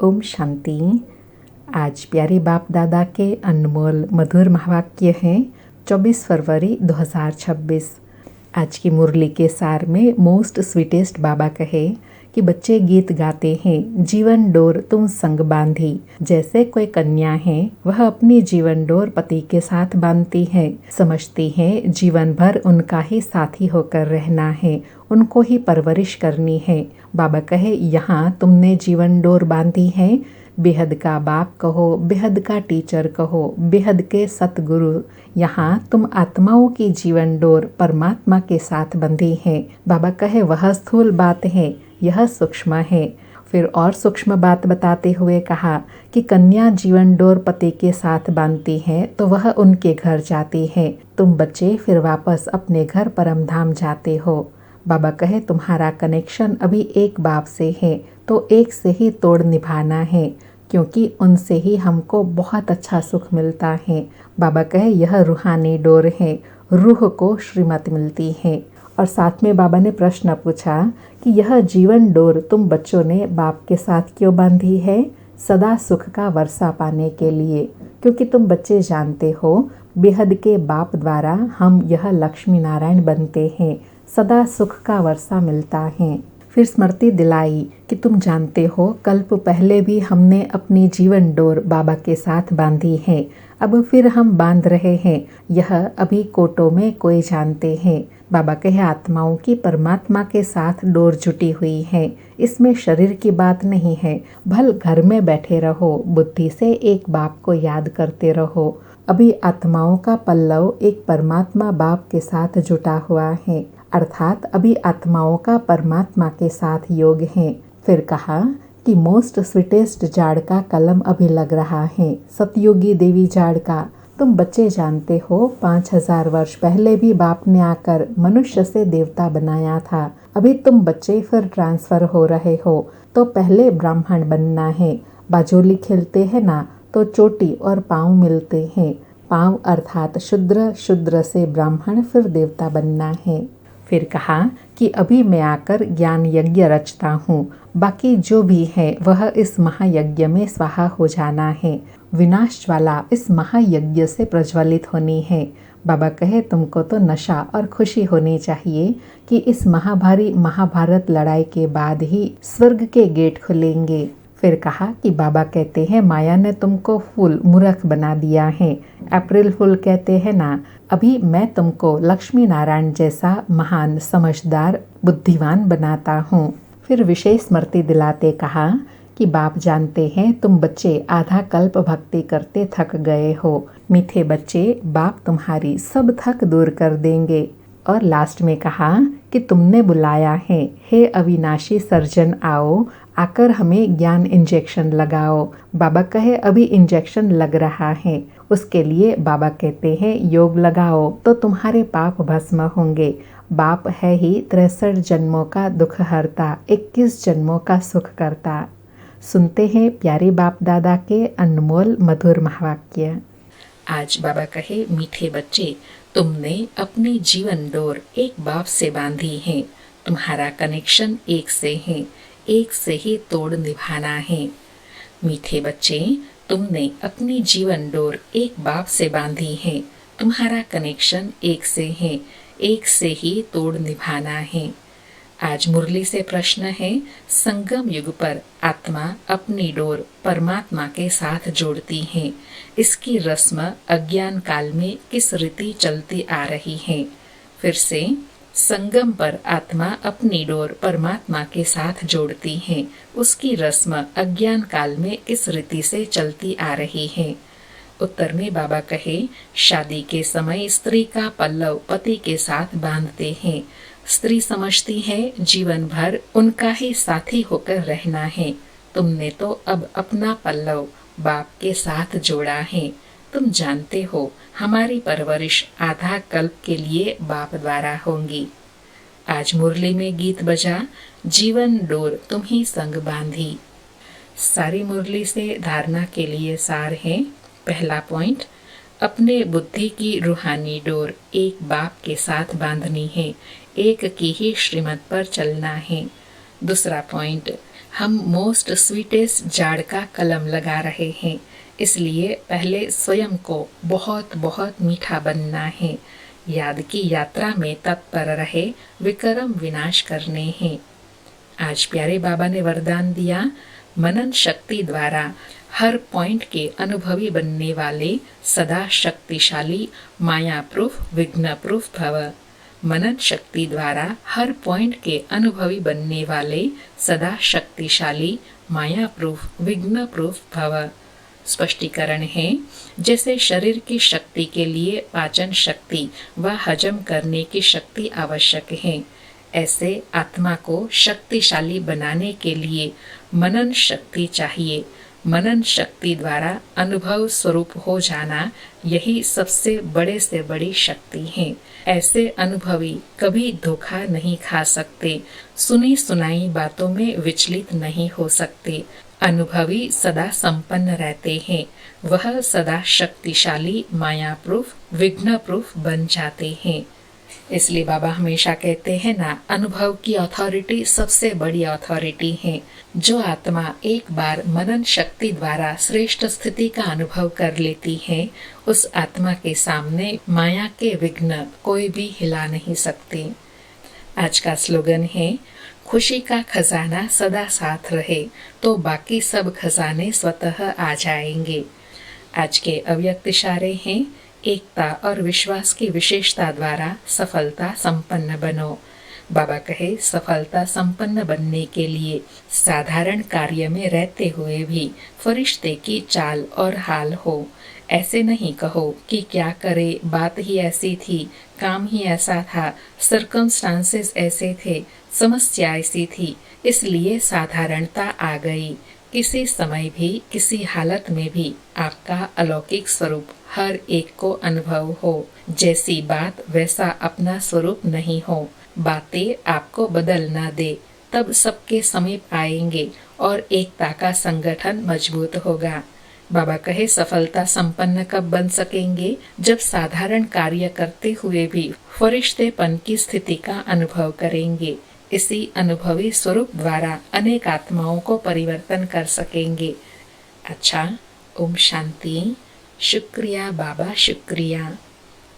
ओम शांति। आज प्यारे बाप दादा के अनमोल मधुर महावाक्य हैं 24 फरवरी 2026। आज की मुरली के सार में मोस्ट स्वीटेस्ट बाबा कहे कि बच्चे गीत गाते हैं, जीवन डोर तुम संग बांधी। जैसे कोई कन्या है, वह अपनी जीवन डोर पति के साथ बांधती है, समझती है जीवन भर उनका ही साथी होकर रहना है, उनको ही परवरिश करनी है। बाबा कहे, यहाँ तुमने जीवन डोर बांधी है। बेहद का बाप कहो, बेहद का टीचर कहो, बेहद के सतगुरु, यहाँ तुम आत्माओं की जीवन डोर परमात्मा के साथ बंधी है। बाबा कहे, वह स्थूल बात है, यह सूक्ष्म है। फिर और सूक्ष्म बात बताते हुए कहा कि कन्या जीवन डोर पति के साथ बांधती है तो वह उनके घर जाती है, तुम बच्चे फिर वापस अपने घर परमधाम जाते हो। बाबा कहे, तुम्हारा कनेक्शन अभी एक बाप से है तो एक से ही तोड़ निभाना है, क्योंकि उनसे ही हमको बहुत अच्छा सुख मिलता है। बाबा कहे, यह रूहानी डोर है, रूह को श्रीमत मिलती है। और साथ में बाबा ने प्रश्न पूछा कि यह जीवन डोर तुम बच्चों ने बाप के साथ क्यों बांधी है? सदा सुख का वर्षा पाने के लिए, क्योंकि तुम बच्चे जानते हो बेहद के बाप द्वारा हम यह लक्ष्मी नारायण बनते हैं, सदा सुख का वर्षा मिलता है। फिर स्मृति दिलाई कि तुम जानते हो कल्प पहले भी हमने अपनी जीवन डोर बाबा के साथ बांधी है, अब फिर हम बांध रहे हैं, यह अभी कोटों में कोई जानते हैं। बाबा कहे, आत्माओं की परमात्मा के साथ डोर जुटी हुई है, इसमें शरीर की बात नहीं है। भल घर में बैठे रहो, बुद्धि से एक बाप को याद करते रहो। अभी आत्माओं का पल्लव एक परमात्मा बाप के साथ जुटा हुआ है, अर्थात अभी आत्माओं का परमात्मा के साथ योग है। फिर कहा कि मोस्ट स्वीटेस्ट जाड़ का कलम अभी लग रहा है, सतयुगी देवी जाड़ का। तुम बच्चे जानते हो 5000 वर्ष पहले भी बाप ने आकर मनुष्य से देवता बनाया था। अभी तुम बच्चे फिर ट्रांसफर हो रहे हो, तो पहले ब्राह्मण बनना है। बाजोली खेलते हैं ना, तो चोटी और पाँव मिलते हैं। पाँव अर्थात शूद्र, शूद्र से ब्राह्मण, फिर देवता बनना है। फिर कहा कि अभी मैं आकर ज्ञान यज्ञ रचता हूँ, बाकी जो भी है वह इस महायज्ञ में स्वाहा हो जाना है। विनाश ज्वाला इस महायज्ञ से प्रज्वलित होनी है। बाबा कहे, तुमको तो नशा और खुशी होनी चाहिए कि इस महाभारी महाभारत लड़ाई के बाद ही स्वर्ग के गेट खुलेंगे। फिर कहा कि बाबा कहते हैं माया ने तुमको फूल मूर्ख बना दिया है, अप्रैल फूल कहते हैं ना। अभी मैं तुमको लक्ष्मी नारायण जैसा महान समझदार बुद्धिवान बनाता हूँ। फिर विशेष स्मृति दिलाते कहा कि बाप जानते हैं तुम बच्चे आधा कल्प भक्ति करते थक गए हो। मीठे बच्चे, बाप तुम्हारी सब थक दूर कर देंगे। और लास्ट में कहा कि तुमने बुलाया है, हे अविनाशी सर्जन आओ, आकर हमें ज्ञान इंजेक्शन लगाओ। बाबा कहे, अभी इंजेक्शन लग रहा है, उसके लिए बाबा कहते हैं योग लगाओ तो तुम्हारे पाप भस्म होंगे। बाप है ही 63 जन्मों का दुख हरता, 21 जन्मों का सुख करता। सुनते हैं प्यारे बाप दादा के अनमोल मधुर महावाक्य। आज बाबा कहे, मीठे बच्चे, तुमने अपनी जीवन डोर एक बाप से बांधी है, तुम्हारा कनेक्शन एक से है, एक से ही तोड़ निभाना है। मीठे बच्चे, तुमने अपनी जीवन डोर एक बाप से बांधी है, तुम्हारा कनेक्शन एक से है, एक से ही तोड़ निभाना है। आज मुरली से प्रश्न है, संगम युग पर आत्मा अपनी डोर परमात्मा के साथ जोड़ती है, इसकी रस्म अज्ञान काल में किस रीति चलती आ रही है? फिर से, संगम पर आत्मा अपनी डोर परमात्मा के साथ जोड़ती है, उसकी रस्म अज्ञान काल में किस रीति से चलती आ रही है? उत्तर में बाबा कहे, शादी के समय स्त्री का पल्लव पति के साथ बांधते हैं। स्त्री समझती है जीवन भर उनका ही साथी होकर रहना है। तुमने तो अब अपना पल्लव बाप के साथ जोड़ा है। तुम जानते हो हमारी परवरिश आधा कल्प के लिए बाप द्वारा होंगी। आज मुरली में गीत बजा, जीवन डोर तुम ही संग बांधी। सारी मुरली से धारणा के लिए सार है। पहला पॉइंट, अपने बुद्धि की रूहानी डोर एक बाप के साथ बांधनी है, एक की ही श्रीमत पर चलना है। दूसरा पॉइंट, हम मोस्ट स्वीटेस्ट जाड़ का कलम लगा रहे हैं, इसलिए पहले स्वयं को बहुत बहुत मीठा बनना है। याद की यात्रा में तत्पर रहे, विक्रम विनाश करने हैं। आज प्यारे बाबा ने वरदान दिया, मनन शक्ति द्वारा हर पॉइंट के अनुभवी बनने वाले सदा शक्तिशाली माया प्रूफ विघ्न प्रूफ भव। मनन शक्ति द्वारा हर पॉइंट के अनुभवी बनने वाले सदा शक्तिशाली माया प्रूफ विघ्न प्रूफ भव। स्पष्टीकरण है, जैसे शरीर की शक्ति के लिए पाचन शक्ति व हजम करने की शक्ति आवश्यक है, ऐसे आत्मा को शक्तिशाली बनाने के लिए मनन शक्ति चाहिए। मनन शक्ति द्वारा अनुभव स्वरूप हो जाना, यही सबसे बड़े से बड़ी शक्ति है। ऐसे अनुभवी कभी धोखा नहीं खा सकते, सुनी सुनाई बातों में विचलित नहीं हो सकते। अनुभवी सदा संपन्न रहते हैं, वह सदा शक्तिशाली माया प्रूफ विघ्न प्रूफ बन जाते हैं। इसलिए बाबा हमेशा कहते हैं ना, अनुभव की अथॉरिटी सबसे बड़ी अथॉरिटी है। जो आत्मा एक बार मनन शक्ति द्वारा श्रेष्ठ स्थिति का अनुभव कर लेती है, उस आत्मा के सामने माया के विघ्न कोई भी हिला नहीं सकते। आज का स्लोगन है, खुशी का खजाना सदा साथ रहे तो बाकी सब खजाने स्वतः आ जाएंगे। आज के अव्यक्त इशारे हैं, एकता और विश्वास की विशेषता द्वारा सफलता संपन्न बनो। बाबा कहे, सफलता संपन्न बनने के लिए साधारण कार्य में रहते हुए भी फरिश्ते की चाल और हाल हो। ऐसे नहीं कहो कि क्या करे, बात ही ऐसी थी, काम ही ऐसा था, सर्कमस्टांसेस ऐसे थे, समस्या ऐसी थी, इसलिए साधारणता आ गई। किसी समय भी, किसी हालत में भी आपका अलौकिक स्वरूप हर एक को अनुभव हो। जैसी बात वैसा अपना स्वरूप नहीं हो। बातें आपको बदल ना दे, तब सबके समीप आएंगे और एकता का संगठन मजबूत होगा। बाबा कहे, सफलता संपन्न कब बन सकेंगे? जब साधारण कार्य करते हुए भी फरिश्तेपन की स्थिति का अनुभव करेंगे। इसी अनुभवी स्वरूप द्वारा अनेक आत्माओं को परिवर्तन कर सकेंगे। अच्छा, ओम शांति। शुक्रिया बाबा, शुक्रिया।